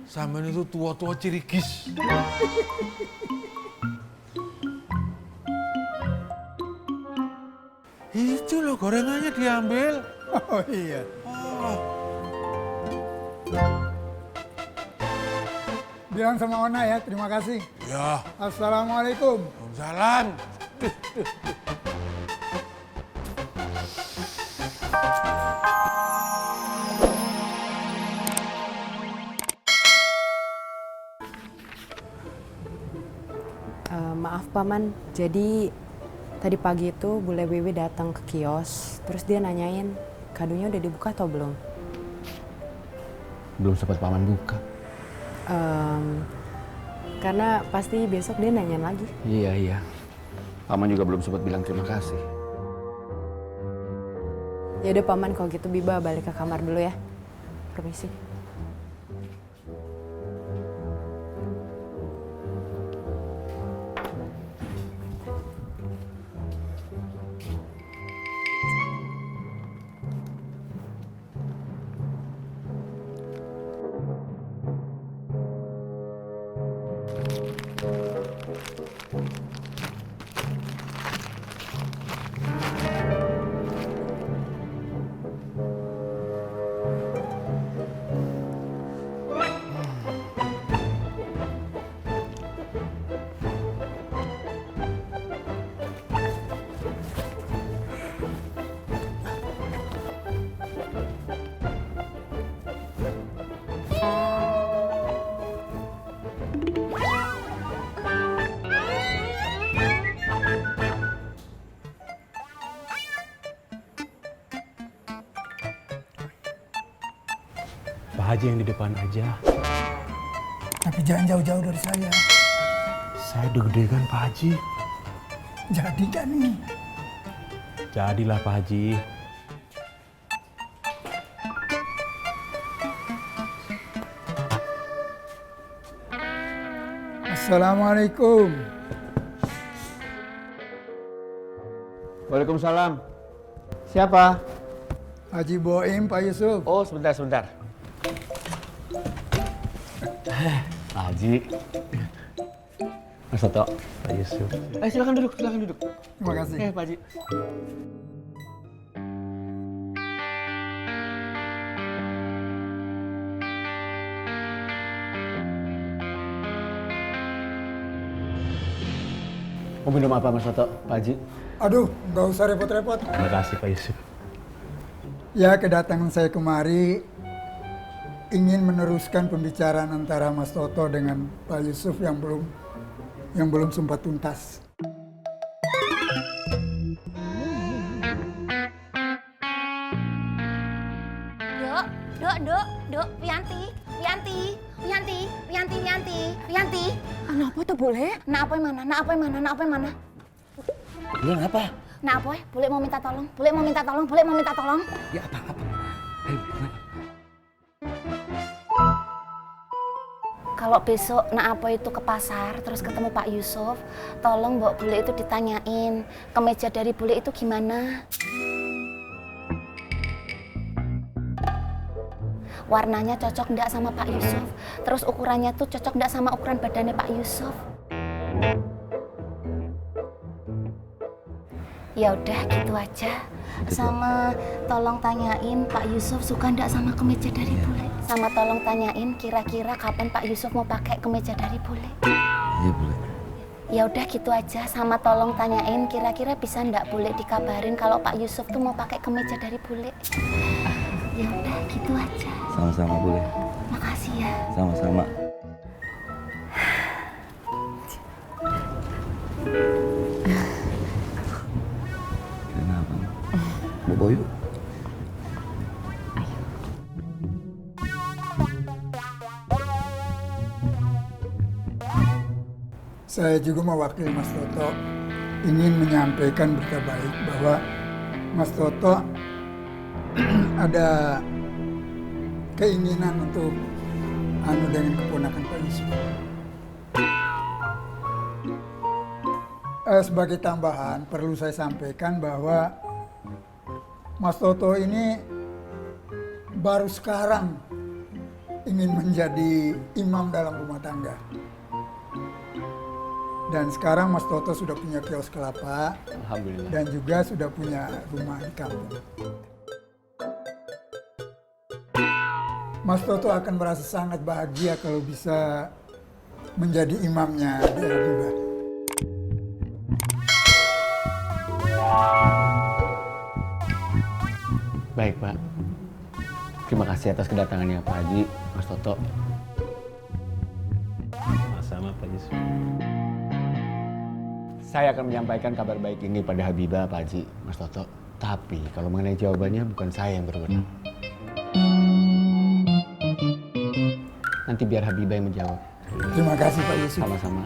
Sampean itu tua-tua cirigis. Itu loh gorengannya diambil. Oh iya. Oh. Bilang sama Ona ya, terima kasih. Ya, Assalamualaikum. Waalaikumsalam. Maaf Paman, jadi tadi pagi itu Bule Wiwi datang ke kios, terus dia nanyain kadonya udah dibuka atau belum? Belum sempat Paman buka. Karena pasti besok dia nanyain lagi. Iya. Paman juga belum sempat bilang terima kasih. Ya udah Paman, kalau gitu Biba balik ke kamar dulu ya. Permisi. Pak Haji yang di depan aja. Tapi jangan jauh-jauh dari saya. Saya udah gede kan Pak Haji. Jadi kan nih. Jadilah Pak Haji. Assalamualaikum. Waalaikumsalam. Siapa? Haji Boim, Pak Yusuf. Oh, sebentar. Pak Haji. Mas Toto. Pak Yusuf. Silakan duduk. Terima kasih. Pak Haji. Mau minum apa Mas Toto, Pak Haji? Aduh, nggak usah repot-repot. Terima kasih Pak Yusuf. Ya, kedatangan saya kemari ingin meneruskan pembicaraan antara Mas Toto dengan Pak Yusuf yang belum sempat tuntas. Dok, Wianti. Kenapa tuh Bule? Nak apa yang mana? Bilang apa? Nak apa? Boleh mau minta tolong? Ya apa? Ayo, gimana? Kalau besok Nak apa itu ke pasar, terus ketemu Pak Yusuf, tolong Mbak Bule itu ditanyain, kemeja dari Bule itu gimana? Warnanya cocok enggak sama Pak Yusuf? Terus ukurannya tuh cocok enggak sama ukuran badannya Pak Yusuf? Ya udah gitu aja. Sama tolong tanyain Pak Yusuf suka enggak sama kemeja dari Bule? Sama tolong tanyain kira-kira kapan Pak Yusuf mau pakai kemeja dari Bule? Iya, boleh. Ya udah gitu aja. Sama tolong tanyain kira-kira bisa enggak Bule dikabarin kalau Pak Yusuf tuh mau pakai kemeja dari Bule? Ya udah gitu aja. Sama-sama boleh. Makasih ya. Sama-sama. Kenapa? Bobo yuk. Saya juga mewakili Mas Toto ingin menyampaikan berita baik bahwa Mas Toto ada keinginan untuk dengan keponakan Pak Yusuf. Sebagai tambahan perlu saya sampaikan bahwa Mas Toto ini baru sekarang ingin menjadi imam dalam rumah tangga. Dan sekarang Mas Toto sudah punya kios kelapa Alhamdulillah. dan juga sudah punya rumah di kampung. Mas Toto akan merasa sangat bahagia kalau bisa menjadi imamnya di Habibah. Baik, Pak. Terima kasih atas kedatangannya Pak Haji, Mas Toto. Sama-sama Pak Yusuf. Saya akan menyampaikan kabar baik ini pada Habibah, Pak Haji, Mas Toto. Tapi kalau mengenai jawabannya bukan saya yang berwenang. Nanti biar Habibah yang menjawab. Terima kasih Pak Yusuf. Sama-sama.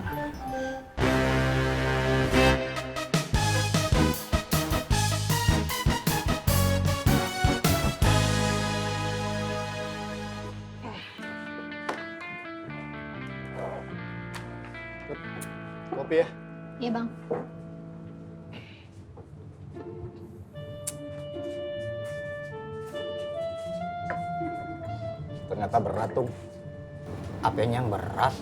Kopi ya? Iya bang. Ternyata berat tuh. Apanya yang berat?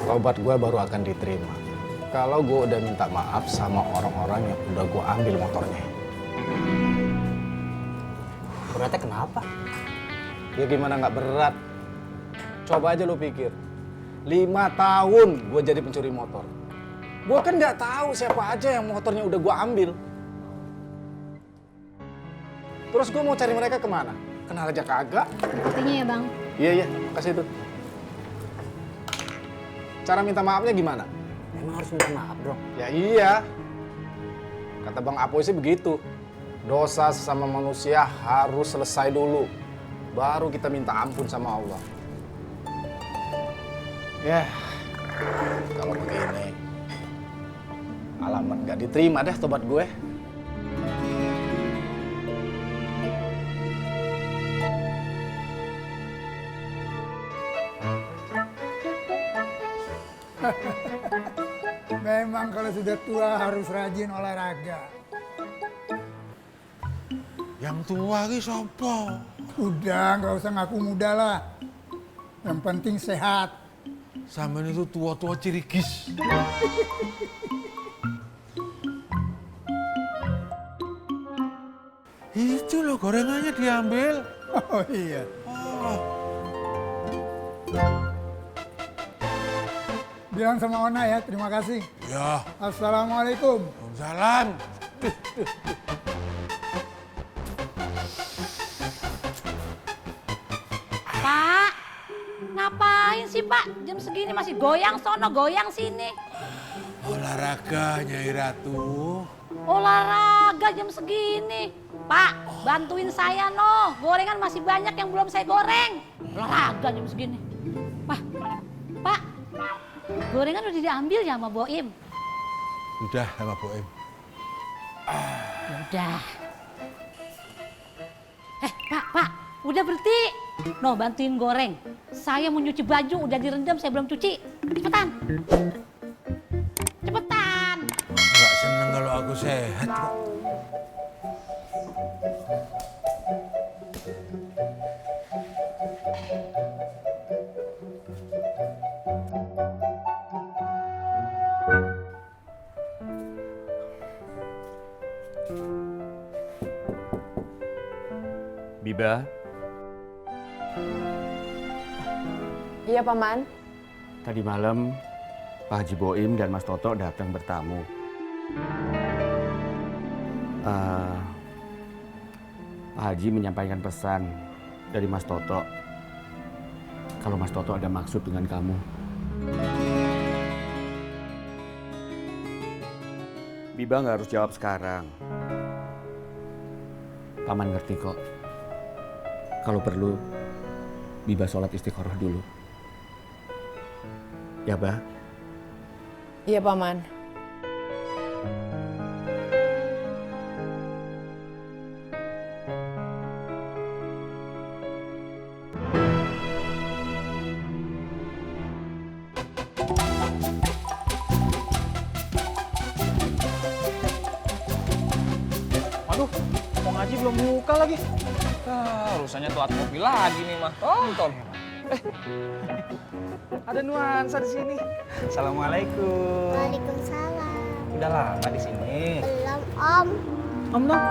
Tobat gue baru akan diterima kalau gue udah minta maaf sama orang-orang yang udah gue ambil motornya. Beratnya kenapa? Ya gimana nggak berat? Coba aja lu pikir. 5 tahun gue jadi pencuri motor. Gue kan nggak tahu siapa aja yang motornya udah gue ambil. Terus gue mau cari mereka kemana? Kenal aja kagak. Buktinya ya bang. Iya, kasih itu. Cara minta maafnya gimana? Emang harus minta maaf dong? Ya iya. Kata Bang Apoy sih begitu. Dosa sesama manusia harus selesai dulu. Baru kita minta ampun sama Allah. Ya, kalau begini, alamat gak diterima deh tobat gue. Memang kalau sudah tua harus rajin olahraga. Yang tua ki sapa? Udah, nggak usah ngaku muda lah. Yang penting sehat. Sampeyan itu tua-tua cirigis. Itu loh gorengannya diambil. Oh iya. Oh, Bilang sama Ona ya, terima kasih. ya, Assalamualaikum. salam. Pak, ngapain sih Pak? Jam segini masih goyang sono, goyang sini. Olahraga Nyai Ratu. Olahraga jam segini. Pak, bantuin saya no. Gorengan masih banyak yang belum saya goreng. Olahraga jam segini. Pak, gorengan udah diambil ya sama Boim? Udah sama Boim. Udah. Pak, udah berhenti. No, bantuin goreng. Saya mau nyuci baju, udah direndam, saya belum cuci. Cepetan. Cepetan. Nggak seneng kalau aku sehat kok. Biba, Iya, Paman. tadi malam Pak Haji Boim dan Mas Toto datang bertamu. Pak Haji menyampaikan pesan dari Mas Toto. Kalau Mas Toto ada maksud dengan kamu. Biba nggak harus jawab sekarang. Paman ngerti kok. Kalau perlu, Biba sholat istikharah dulu. Ya, Bah? Iya, Paman. Aduh, mau ngaji belum buka lagi. Urusannya tuat kopi lagi nih mah. Tonton. Ada nuansa di sini. Assalamualaikum. Waalaikumsalam. Udah lama di sini. Belum, Om. Om dong.